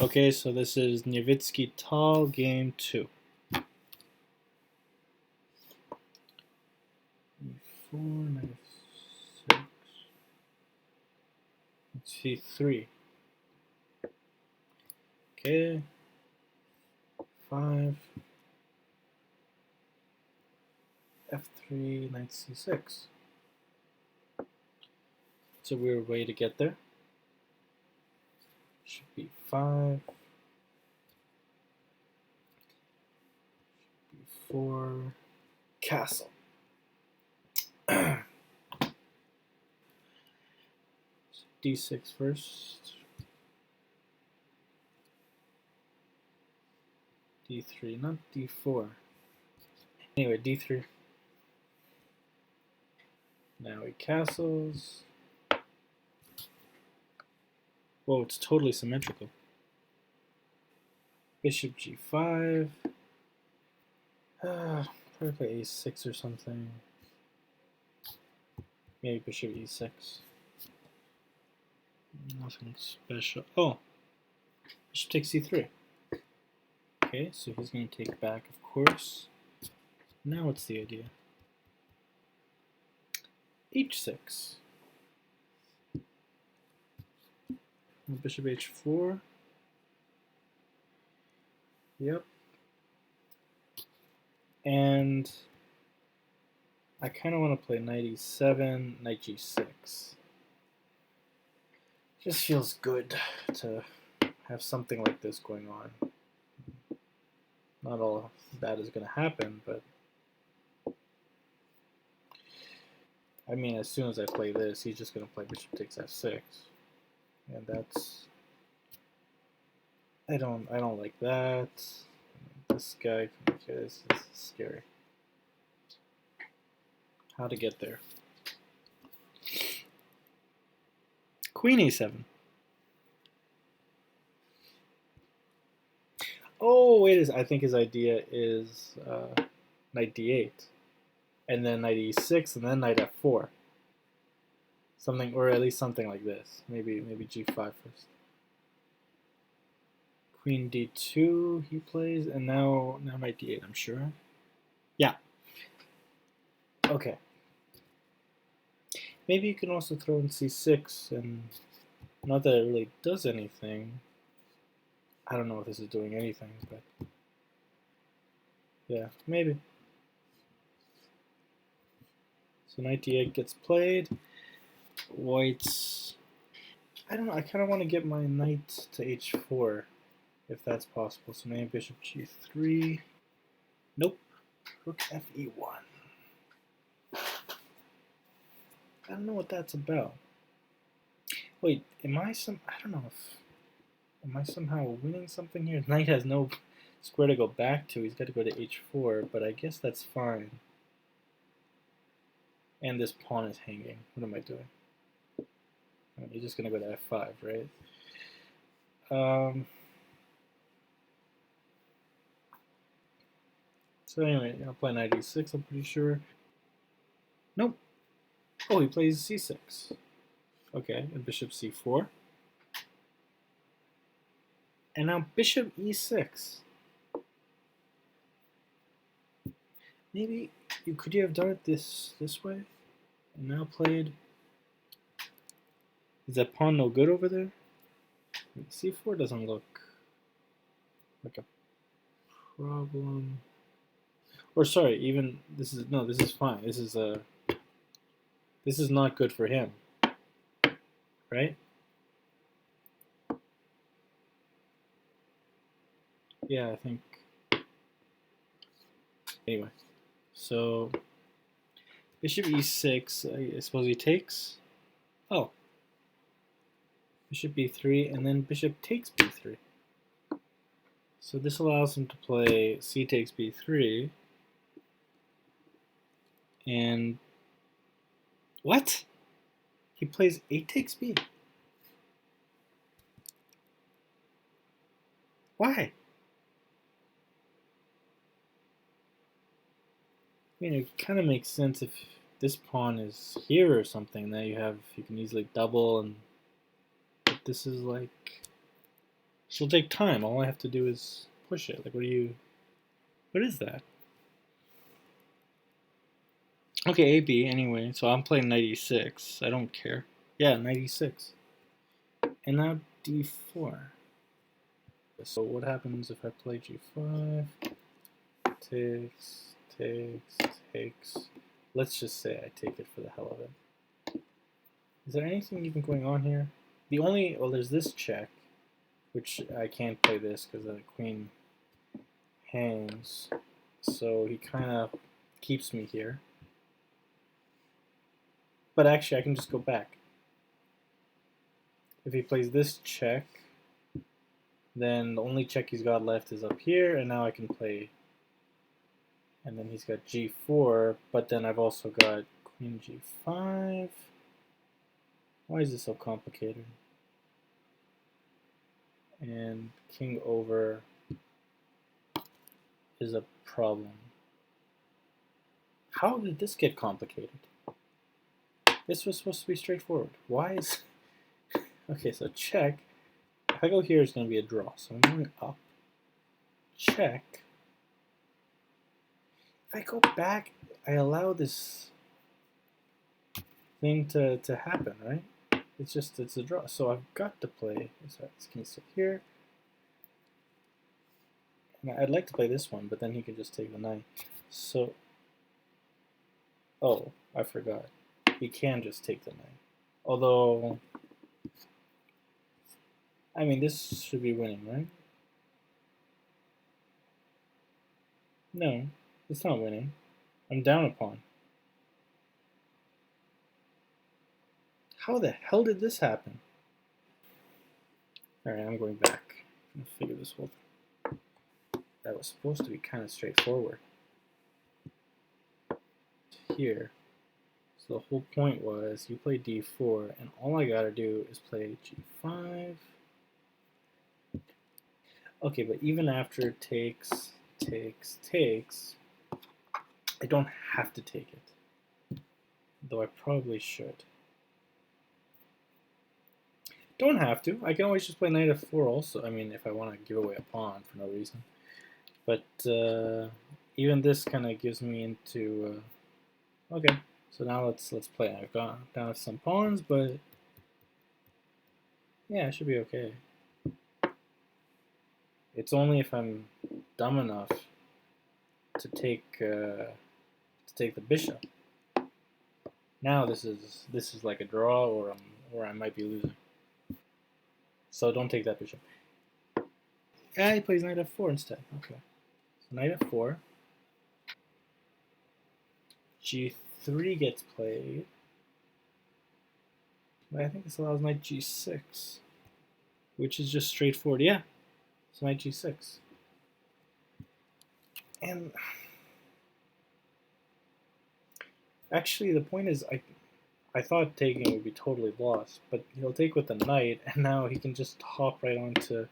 Okay, so this is Nyevitskii Tal game 2. E4, -6. Let's see, 3. Okay. 5. F3 Nc6. It's a weird way to get there. Should be 5. Bg4 castle. D6 first. D3, not D4. Anyway, D3. Now he castles. Whoa, it's totally symmetrical. Bishop G5. Probably play A6 or something. Maybe Bishop E6. Nothing special. Oh, Bishop takes C3. Okay, so he's going to take back, of course. Now what's the idea? H6. Bishop H4. Yep. And I kind of want to play knight E7, knight G6. Just feels good to have something like this going on. Not all that is going to happen, but I mean, as soon as I play this, he's just going to play bishop takes F6, and that's I don't like that. This guy, okay, this is scary. How to get there? Queen E7. Oh, wait, I think his idea is knight D8, and then knight E6, and then knight F4. Something, or at least something like this. Maybe G5 first. Queen D2 he plays, and now knight D8, I'm sure. Yeah. Okay. Maybe you can also throw in C6, and not that it really does anything. I don't know if this is doing anything, but yeah, maybe. So knight D8 gets played. White's, I don't know, I kind of want to get my knight to H4, if that's possible. So maybe bishop G3. Nope. Rook Fe1. I don't know what that's about. Wait, I don't know if, am I somehow winning something here? Knight has no square to go back to. He's got to go to H4, but I guess that's fine. And this pawn is hanging. What am I doing? You're just going to go to F5, right? So anyway, I'll play knight E6, I'm pretty sure. Nope. Oh, he plays C6. Okay, and bishop C4. And now bishop E6. Maybe could you have done it this way? And now played. Is that pawn no good over there? C4 doesn't look like a problem. Or sorry, even this is fine. This is not good for him, right? Yeah, I think. Anyway, so bishop E6. I suppose he takes. Oh, bishop B3, and then bishop takes B3. So this allows him to play C takes B3. And what? He plays A takes B. Why? I mean, it kind of makes sense if this pawn is here or something. That you can easily double, and but this is like So it'll take time. All I have to do is push it. Like, what is that? Okay, AB anyway. So I'm playing knight e6. I don't care. Yeah, knight e6. And now d4. So what happens if I play g5? Takes. Let's just say I take it for the hell of it. Is there anything even going on here? Well, there's this check, which I can't play this because the queen hangs. So he kind of keeps me here. But actually, I can just go back. If he plays this check, then the only check he's got left is up here, and now I can play. And then he's got g4, but then I've also got queen g5. Why is this so complicated? And king over is a problem. How did this get complicated? This was supposed to be straightforward. Why is... Okay, so check. If I go here, it's going to be a draw. So I'm going up. Check. If I go back, I allow this thing to happen, right? It's a draw. So I've got to play. So this can sit here. And I'd like to play this one, but then he can just take the knight. So, oh, I forgot. He can just take the knight. Although, I mean, this should be winning, right? No, it's not winning. I'm down a pawn. How the hell did this happen? Alright, I'm going back. I'm gonna figure this whole thing. That was supposed to be kind of straightforward. Here. So the whole point was you play d4, and all I gotta do is play g5. Okay, but even after it takes, I don't have to take it. Though I probably should. Don't have to. I can always just play knight f4 also. I mean, if I want to give away a pawn for no reason. But even this kind of gives me into... okay, so now let's play. I've got down some pawns, but yeah, it should be okay. It's only if I'm dumb enough to take the bishop. Now this is like a draw, or I might be losing. So don't take that bishop. Yeah, he plays knight f4 instead. Okay, so knight f4. g3 gets played. But I think this allows knight g6, which is just straightforward. Yeah, so knight g6. And actually, the point is, I thought taking would be totally lost, but he'll take with the knight, and now he can just hop right onto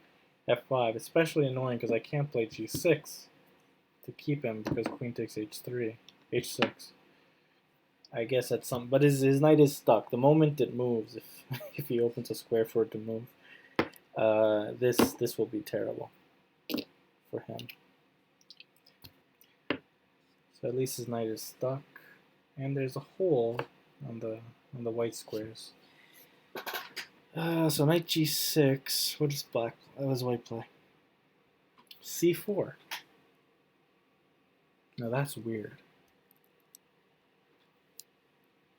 f5. Especially annoying because I can't play g6 to keep him because queen takes h3, h6. I guess that's some, but his knight is stuck. The moment it moves, if he opens a square for it to move, this will be terrible for him. So at least his knight is stuck, and there's a hole on the white squares. So knight g6. What does black? That was white play. c4. Now that's weird.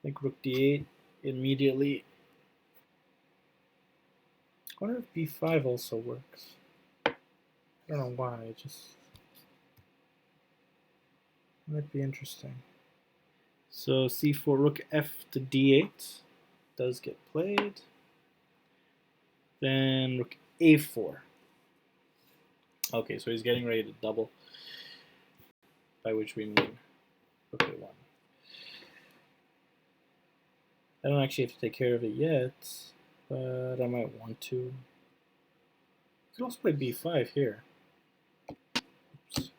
Like rook d8 immediately. I wonder if b5 also works. I don't know why. It just might be interesting. So c4, rook f to d8 does get played. Then rook a4. Okay, so he's getting ready to double, by which we mean rook a1. I don't actually have to take care of it yet, but I might want to. You could also play b5 here. Oops.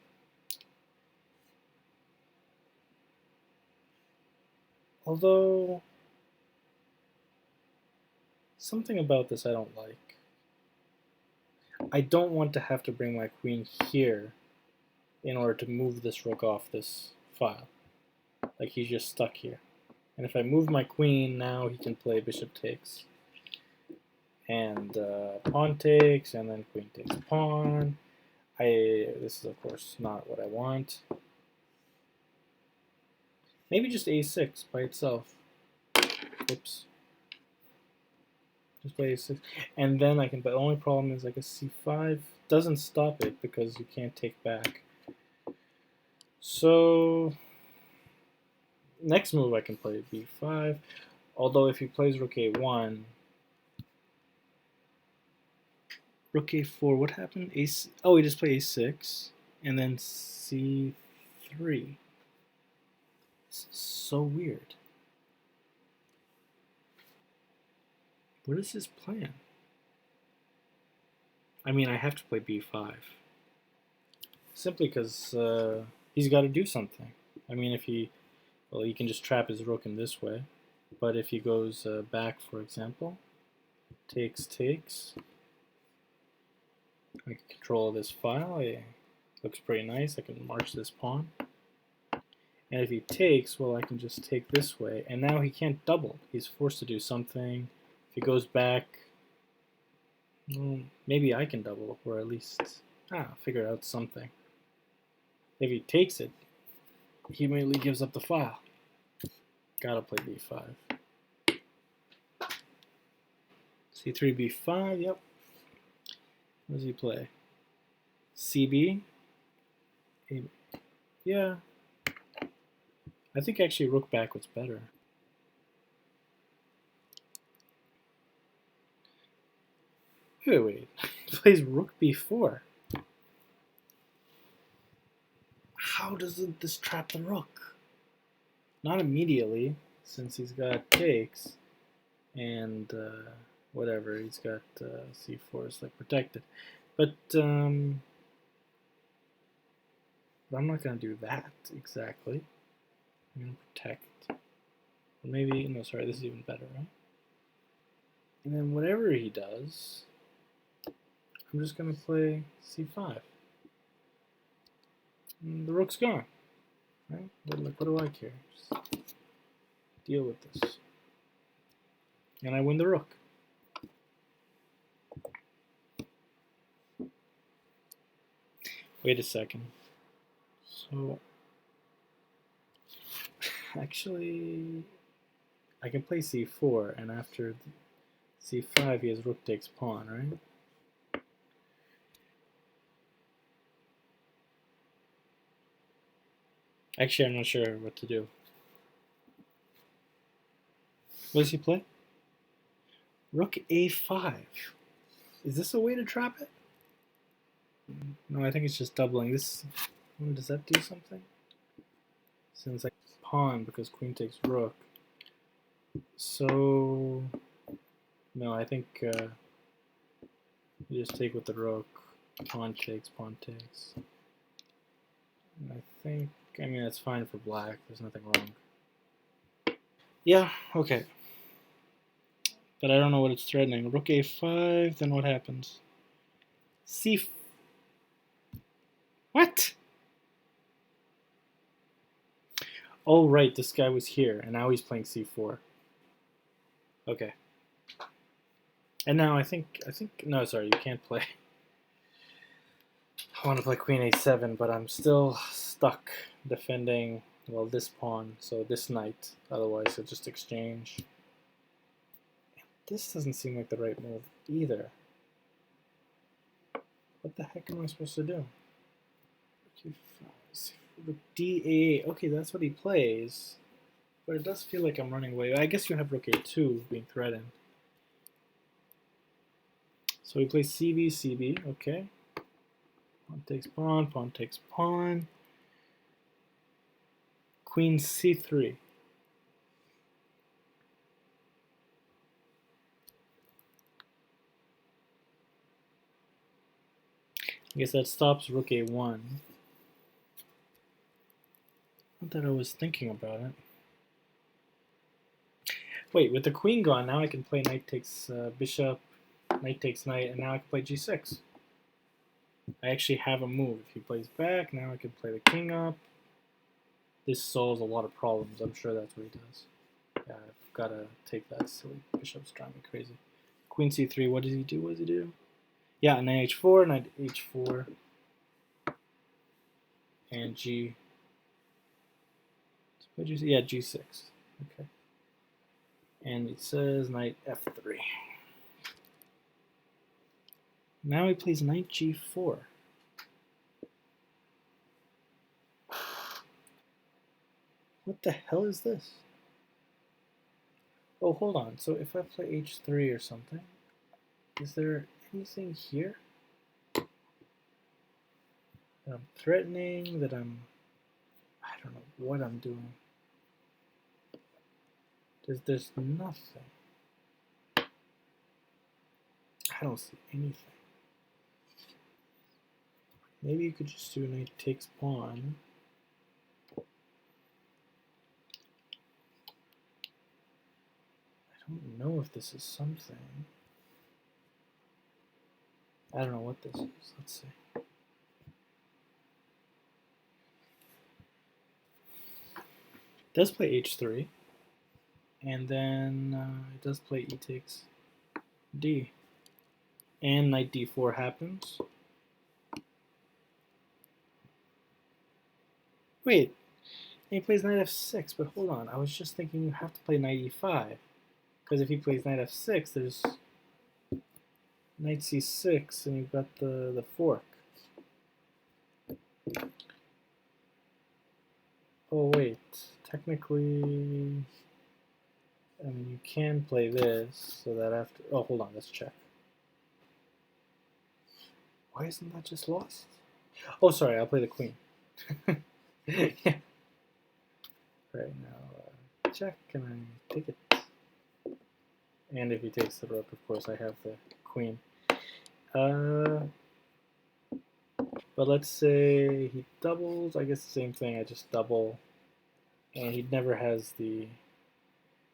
Although, something about this I don't like. I don't want to have to bring my queen here in order to move this rook off this file. Like he's just stuck here. And if I move my queen, now he can play bishop takes. And pawn takes, and then queen takes pawn. This is of course not what I want. Maybe just a6 by itself. Oops. Just play a6. And then I can, but the only problem is I guess c5 doesn't stop it because you can't take back. So next move I can play b5. Although if he plays rook a1, rook a4, what happened? Oh, he just played a6 and then c3. This is so weird. What is his plan? I mean, I have to play b5. Simply because he's got to do something. I mean, if he, well, he can just trap his rook in this way. But if he goes back, for example, takes, I can control this file. It looks pretty nice. I can march this pawn. And if he takes, well, I can just take this way. And now he can't double. He's forced to do something. If he goes back, well, maybe I can double, or at least figure out something. If he takes it, he immediately gives up the file. Gotta play b5. c3 b5, yep. What does he play? cb? Yeah. I think actually rook back was better. Wait. He plays rook b4. How doesn't this trap the rook? Not immediately, since he's got takes, and whatever, he's got c4 is like protected. But I'm not going to do that exactly. I'm going to protect. Or maybe, no, sorry, this is even better, right? And then whatever he does, I'm just going to play c5. And the rook's gone. Right? Like, what do I care? Just deal with this. And I win the rook. Wait a second. So, actually, I can play c4, and after c5 he has rook takes pawn, right? Actually, I'm not sure what to do. What does he play? Rook a5. Is this a way to trap it? No, I think it's just doubling. This, does that do something? Since I pawn because queen takes rook. So, no, I think you just take with the rook. Pawn takes, pawn takes. And I think, I mean, that's fine for black. There's nothing wrong. Yeah, okay. But I don't know what it's threatening. Rook a5, then what happens? C. What? Oh, right, this guy was here, and now he's playing c4. Okay. And now I think, no, sorry, you can't play. I want to play queen a7, but I'm still stuck defending, well, this pawn, so this knight. Otherwise, I'll just exchange. This doesn't seem like the right move either. What the heck am I supposed to do? Rook d8. Okay, that's what he plays. But it does feel like I'm running away. I guess you have rook a2 being threatened. So he plays cb, okay. Pawn takes pawn, pawn takes pawn. Queen c3. I guess that stops rook a1. Not that I was thinking about it. Wait, with the queen gone, now I can play knight takes bishop, knight takes knight, and now I can play g6. I actually have a move. If he plays back, now I can play the king up. This solves a lot of problems. I'm sure that's what he does. Yeah, I've got to take that silly bishop's driving me crazy. Queen c3, what does he do? What does he do? Yeah, knight h4, knight h4, and g. What did you say? Yeah, g6. Okay. And it says knight f3. Now he plays knight g4. What the hell is this? Oh, hold on. So if I play h3 or something, is there anything here that I'm threatening, that I don't know what I'm doing. There's nothing. I don't see anything. Maybe you could just do knight takes pawn. I don't know if this is something. I don't know what this is. Let's see. It does play h3, and then it does play e takes d, and knight d4 happens. Wait, he plays knight f6, but hold on. I was just thinking you have to play knight e5, because if he plays knight f6, there's knight c6, and you've got the fork. Oh wait, technically, I mean, you can play this, so that after, oh hold on, let's check. Why isn't that just lost? Oh sorry, I'll play the queen. Yeah. Right now, check, and I take it. And if he takes the rook, of course, I have the queen. But let's say he doubles, I guess the same thing, I just double, and he never has the,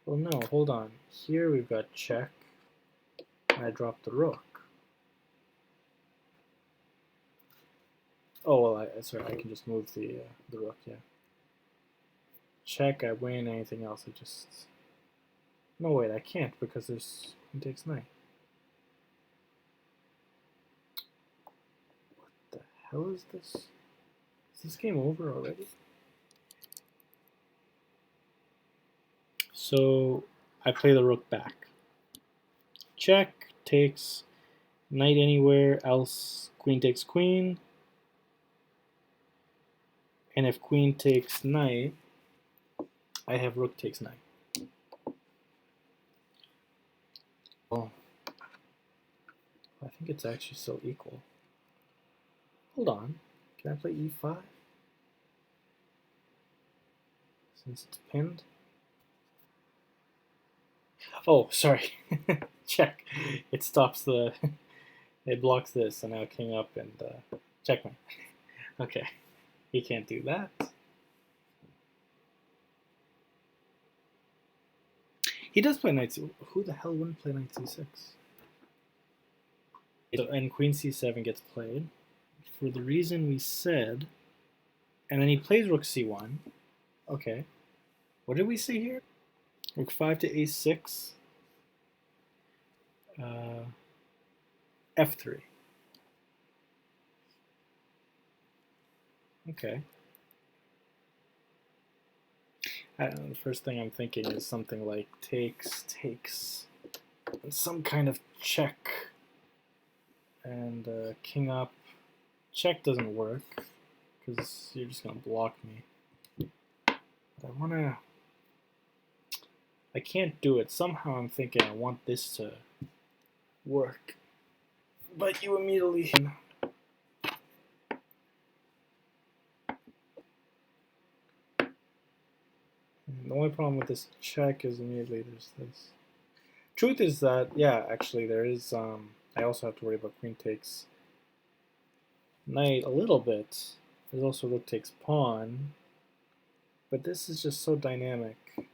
well no, hold on, here we've got check, and I drop the rook. Oh, well, sorry, I can just move the rook, yeah. Check, I win, anything else, I just, no wait, I can't, because there's queen takes knight. What the hell is this? Is this game over already? So I play the rook back. Check, takes knight anywhere, else queen takes queen. And if queen takes knight, I have rook takes knight. Oh, I think it's actually still equal. Hold on, can I play e5? Since it's pinned. Oh, sorry. Check. It stops the. It blocks this, and now king up and checkmate. Okay, he can't do that. He does play knight c. Who the hell wouldn't play knight c6? So, and queen c7 gets played for the reason we said, and then he plays rook c1. Okay, what did we say here? Rook 5 to a6. F3. Okay. I don't know, the first thing I'm thinking is something like takes, and some kind of check, and king up. Check doesn't work, because you're just going to block me. But I can't do it. Somehow I'm thinking I want this to work. But you immediately... The only problem with this check is immediately there's this. Truth is that, yeah, actually there is, I also have to worry about queen takes knight a little bit. There's also rook takes pawn. But this is just so dynamic. It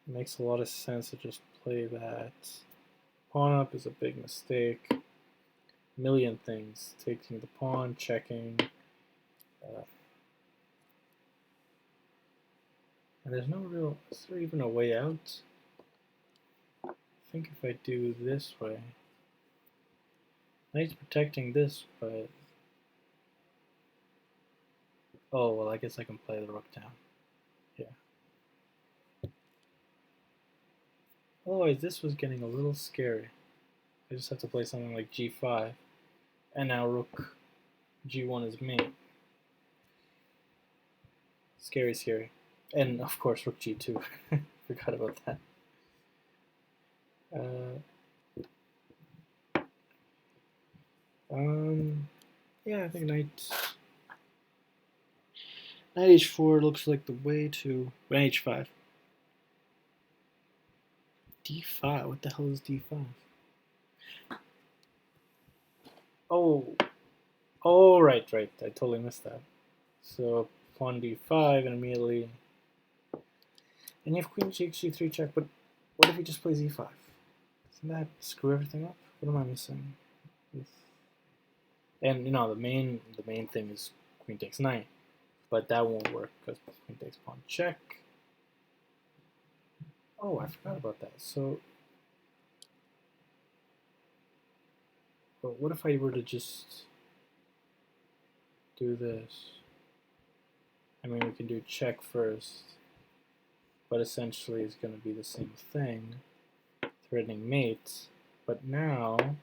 makes a lot of sense to just play that. Pawn up is a big mistake. million things, taking the pawn, checking, and there's no real, is there even a way out? I think if I do this way, knight's protecting this, but, oh, well, I guess I can play the rook down. Yeah. Otherwise, this was getting a little scary. I just have to play something like g5, and now rook g1 is mate. Scary, scary. And of course, rook g2. Forgot about that. Yeah, I think knight h4 looks like the way to knight h5. d5. What the hell is d5? Oh, right. I totally missed that. So pawn d5 and immediately, and you have queen Qc3 check. But what if he just plays e5? Doesn't that screw everything up? What am I missing? And you know the main thing is queen takes knight, but that won't work because queen takes pawn check. Oh, I forgot about that. So, but what if I were to just do this? I mean, we can do check first, but essentially it's going to be the same thing, threatening mate. But now,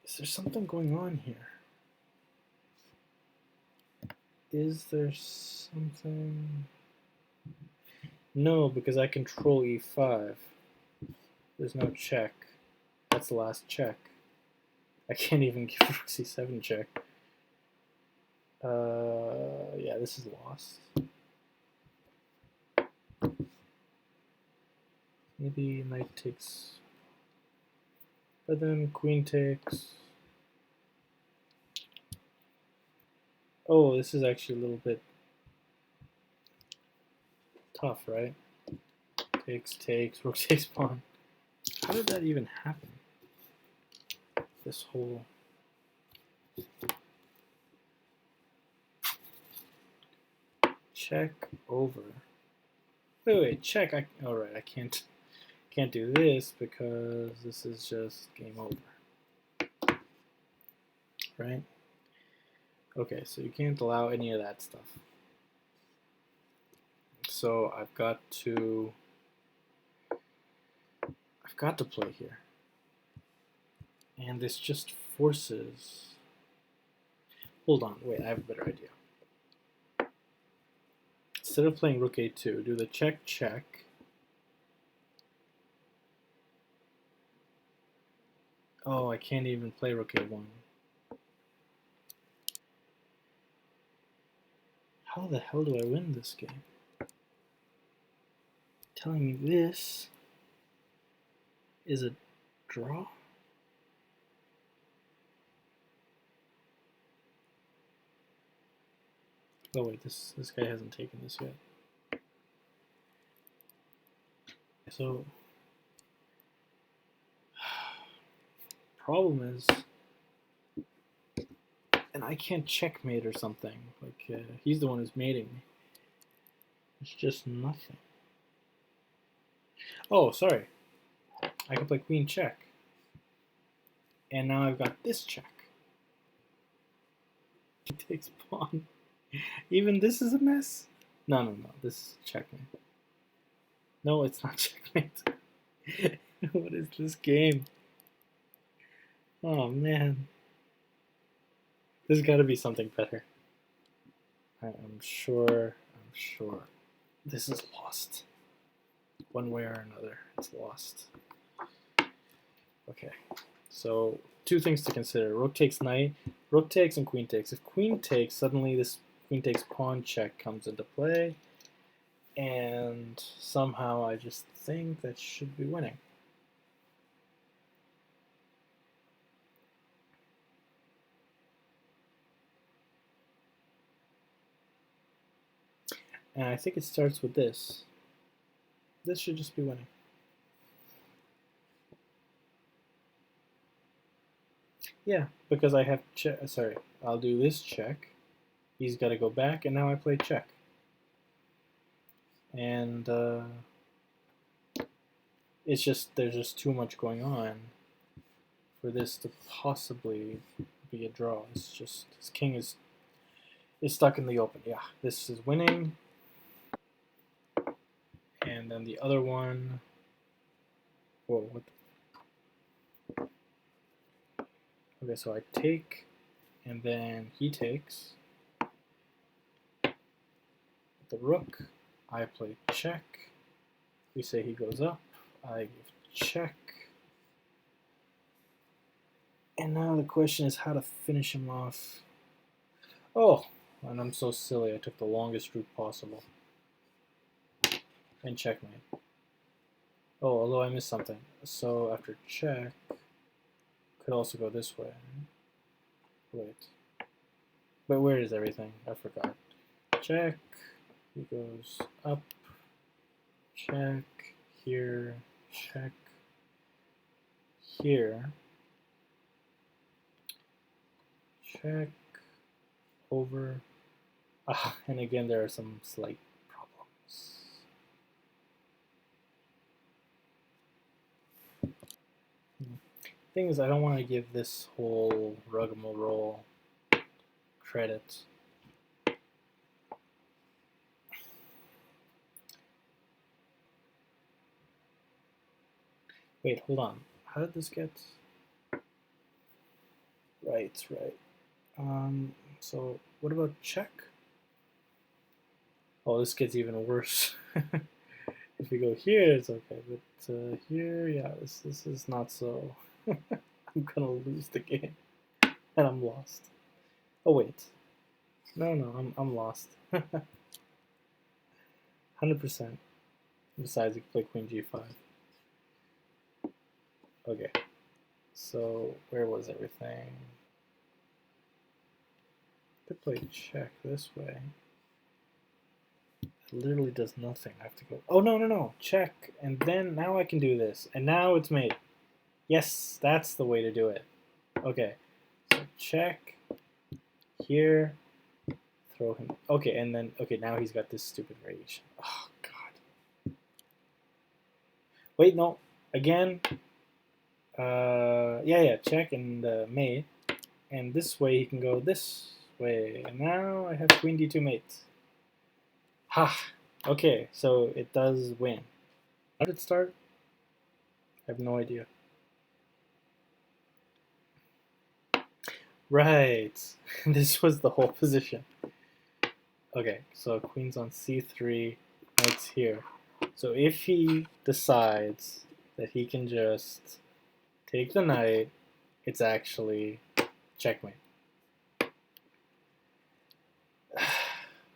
is there something going on here? Is there something? No, because I control e5. There's no check. That's the last check. I can't even give rook c7 check. Yeah, this is lost. Maybe knight takes, but then queen takes. Oh, this is actually a little bit tough, right? Takes, rook takes pawn. How did that even happen? This whole check over. Wait, check. Alright, I can't do this because this is just game over. Right? Okay, so you can't allow any of that stuff. So I've got to play here. And this just forces. Hold on, wait, I have a better idea. Instead of playing rook a2, do the check. Oh, I can't even play rook a1. How the hell do I win this game? Telling me this is a draw? Oh wait, this guy hasn't taken this yet. So problem is, and I can't checkmate or something. Like he's the one who's mating me. It's just nothing. Oh, sorry. I can play queen check, and now I've got this check. He takes pawn. Even this is a mess. No. This is checkmate. No, it's not checkmate. What is this game? Oh man. There's got to be something better. I'm sure this is lost. One way or another, it's lost. Okay, so two things to consider. Rook takes knight, rook takes and queen takes. If queen takes, suddenly this queen takes pawn check comes into play, and somehow I just think that should be winning. And I think it starts with this. This should just be winning. Yeah, because I have check. Sorry, I'll do this check. He's got to go back, and now I play check. And it's just there's just too much going on for this to possibly be a draw. It's just his king is stuck in the open. Yeah, this is winning. And then the other one. Whoa, what the... Okay, so I take, and then he takes. The rook, I play check. We say he goes up, I give check. And now the question is how to finish him off. Oh, and I'm so silly, I took the longest route possible. And checkmate. Oh, although I missed something. So after check, could also go this way. Wait. But where is everything? I forgot. Check. He goes up. Check. Here. Check. Here. Check. Over. Ah, and again there are some slight problems. Thing is, I don't want to give this whole rigmarole credit. Wait, hold on. How did this get? Right. So what about check? Oh, this gets even worse. If we go here, it's okay, but here, yeah, this is not so. I'm gonna lose the game, and I'm lost. Oh wait, no, I'm lost. 100%. Besides, you can play Queen G5. Okay, so where was everything? Could play check this way. It literally does nothing. I have to go. Oh no, check, and then now I can do this, and now it's made. Yes, that's the way to do it. Okay, so check here. Throw him. Okay, and then okay, now he's got this stupid variation. Oh god. Wait, no. Again. Yeah. Check and mate, and this way he can go this way. And now I have Queen D2 mate. Ha. Okay, so it does win. How did it start? I have no idea. Right. This was the whole position. Okay, so queen's on c3, knight's here. So if he decides that he can just take the knight, it's actually checkmate.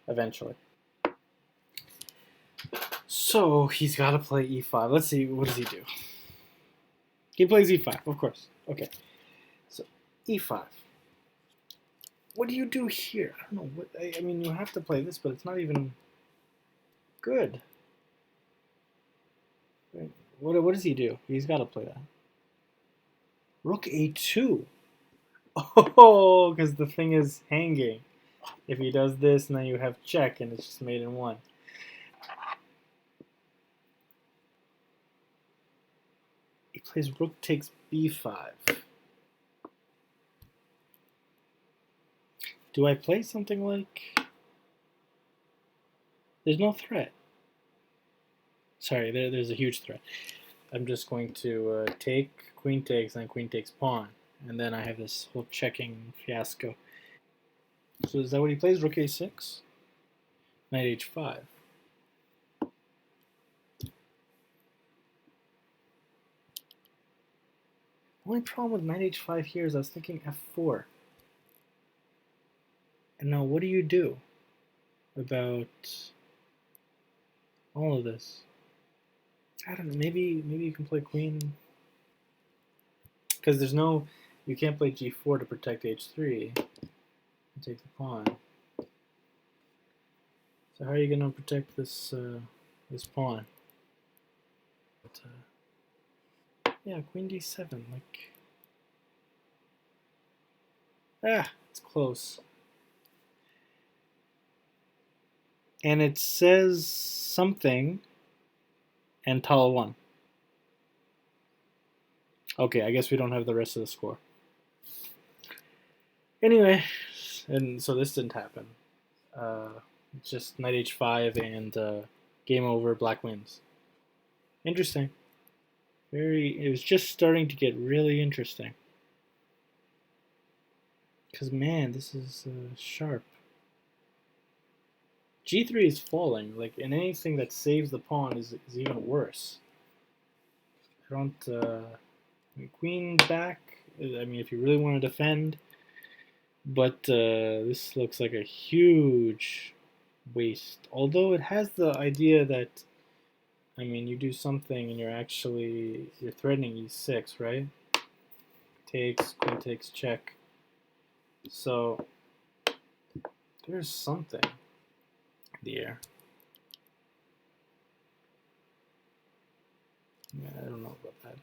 Eventually. So he's got to play e5. Let's see, what does he do? He plays e5, of course. Okay, so e5. What do you do here? I don't know. What, I mean, you have to play this, but it's not even good. What does he do? He's got to play that. Rook a2. Oh, because the thing is hanging. If he does this, and then you have check, and it's just made in one. He plays rook takes b5. Do I play something like... There's no threat. Sorry, there's a huge threat. I'm just going to take, queen takes, and queen takes pawn. And then I have this whole checking fiasco. So is that what he plays? Rook a6? Knight h5. The only problem with knight h5 here is I was thinking f4. And now what do you do about all of this? I don't know, maybe you can play queen, because there's no, you can't play g4 to protect h3 and take the pawn. So how are you going to protect this this pawn? But, yeah, queen d7, like, Ah, it's close. And it says something and Tal 1. Okay, I guess we don't have the rest of the score. Anyway, and so this didn't happen. Just knight h5 and game over, black wins. Interesting. It was just starting to get really interesting. Because, man, this is sharp. G3 is falling, like, and anything that saves the pawn is even worse. I don't, queen back, I mean, if you really want to defend, but this looks like a huge waste. Although it has the idea that, I mean, you do something and you're threatening e6, right? Takes, queen takes, check. So there's something in the air. Yeah, I don't know about that.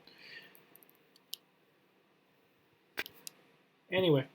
Anyway.